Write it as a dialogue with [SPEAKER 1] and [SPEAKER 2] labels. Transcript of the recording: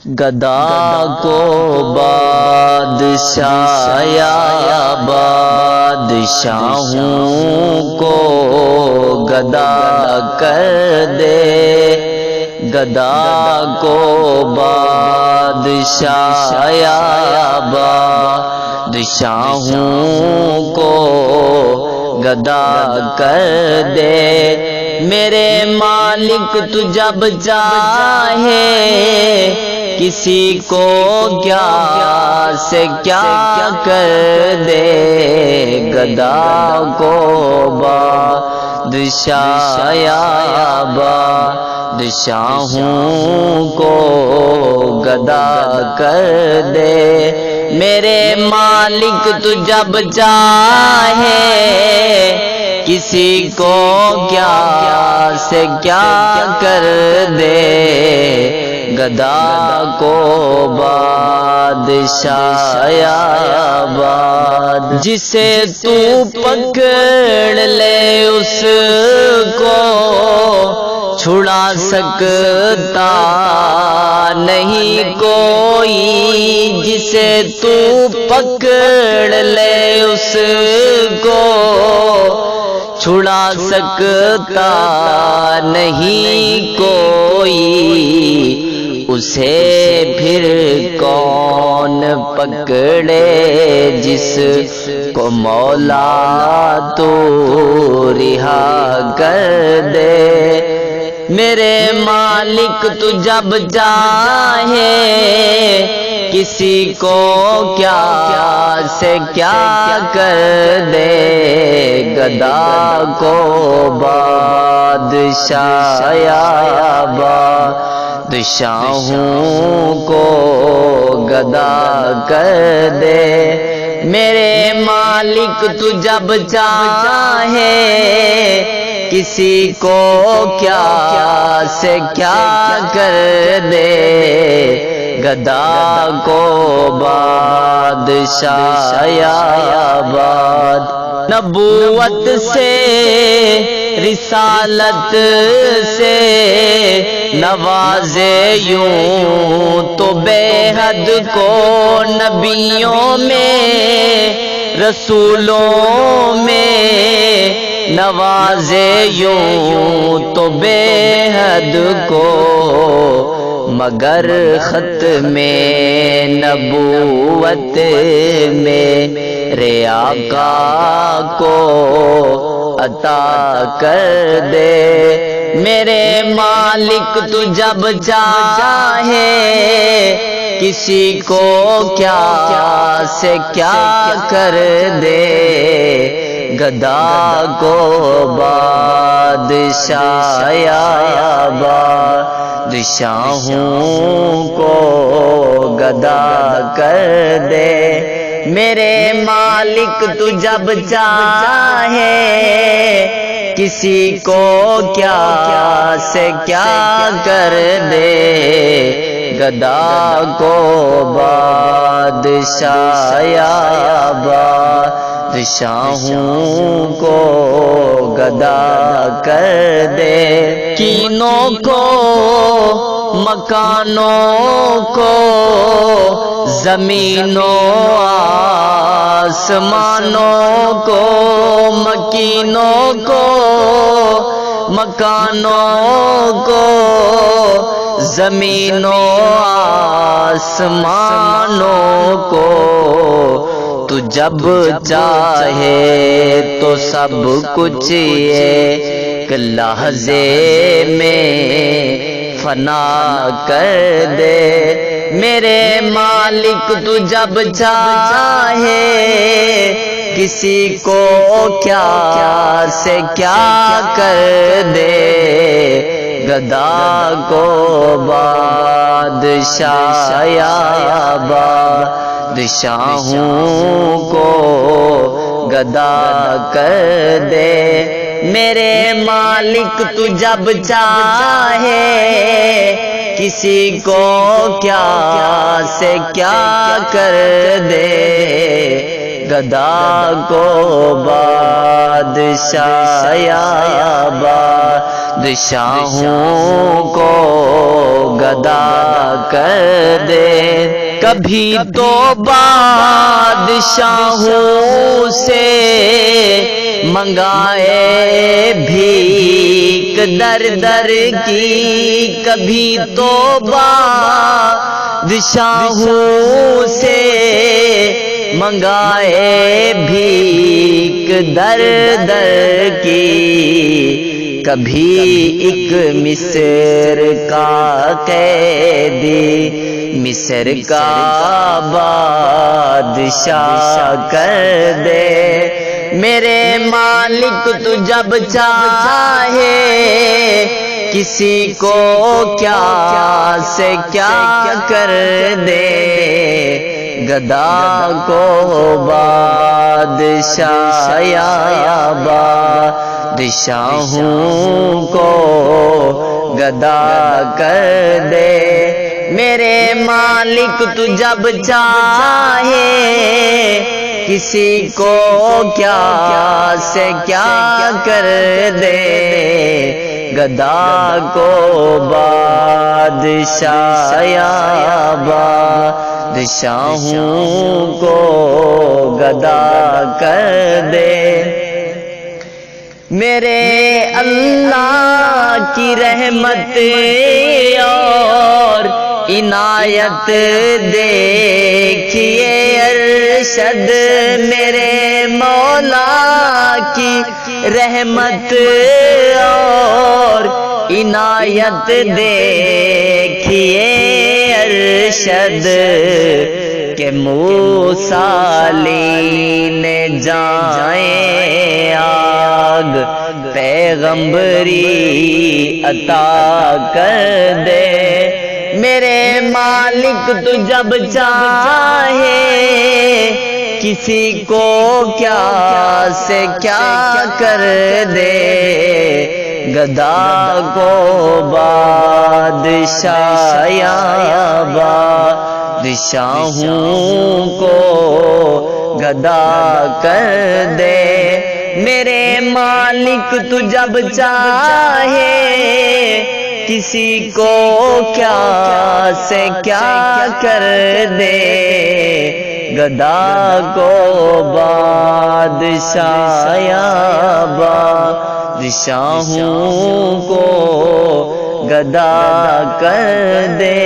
[SPEAKER 1] گدا کو بادشاہ یا بادشاہوں کو گدا کر دے، گدا کو بادشاہ یا بادشاہوں کو گدا کر دے۔ میرے مالک تو جب چاہے کسی کو کیا سے کیا کر دے، گدا کو بادشاہ یا بادشاہوں کو گدا کر دے۔ میرے مالک تو جب چاہے کسی کو کیا سے کیا کر دے، گدا کو بادشاہ یا جسے تو پکڑ لے اس کو چھڑا سکتا نہیں کوئی، جسے تو پکڑ لے اس کو چھڑا سکتا نہیں کوئی، اسے پھر کون پکڑے جس کو مولا تو رہا کر دے۔ میرے مالک تو جب چاہے کسی کو کیا سے کیا کر دے، گدا کو بادشاہ یا بادشاہوں کو گدا کر دے۔ میرے مالک تو جب چاہے کسی کو کیا سے کیا کر دے، گدا کو بادشاہ یا نبوت سے رسالت سے نوازے یوں تو بے حد کو، نبیوں میں رسولوں میں نوازے یوں تو بے حد کو، مگر ختم نبوت میں میرے آقا کو عطا کر دے۔ میرے مالک تو جب چاہے کسی کو کیا سے کیا کر دے، گدا کو بادشاہ یا بادشاہوں کو گدا کر دے۔ میرے مالک تو جب چاہے کسی کو کیا سے کیا کر دے، گدا کو بادشاہ یا بادشاہوں کو گدا کر دے۔ کینوں کو مکانوں کو زمینوں آسمانوں کو، مکینوں کو مکانوں کو زمینوں آسمانوں کو، تو جب چاہے تو سب کچھ ایک لحظے میں فنا کر دے۔ میرے مالک تو جب چاہے کسی کو کیا سے کیا کر دے، گدا کو بادشاہ یا بادشاہوں کو گدا کر دے۔ میرے مالک تو جب چاہے کسی کو کیا سے کیا کر دے، گدا کو بادشاہ یا بادشاہوں کو گدا کر دے. کبھی تو بادشاہوں سے منگائے بھیک در در کی. کبھی تو بادشاہوں سے منگائے بھیک در در کی. کبھی ایک مصر کا قیدی مصر کا بادشاہ کر دے. میرے مالک تو جب چاہے کسی کو کیا سے کیا کر دے. گدا کو بادشاہ یا بادشاہوں کو گدا کر دے. میرے مالک تو جب چاہے کسی کو کیا سے کیا کر دے. گدا کو بادشاہ یا بادشاہوں کو گدا کر دے. میرے اللہ کی رحمت اور عنایت دیکھیے ارشد. میرے مولا کی رحمت اور عنایت دیکھیے ارشد. کہ موسیٰ لینے جائیں آگ پیغمبری عطا کر دے. میرے مالک تو جب چاہے کسی کو کیا سے کیا کر دے. گدا کو بادشاہ یا بادشاہوں کو گدا کر دے. میرے مالک تو جب چاہے کسی کو کیا سے کیا کر دے. گدا کو بادشاہ یا بادشاہوں کو گدا کر دے.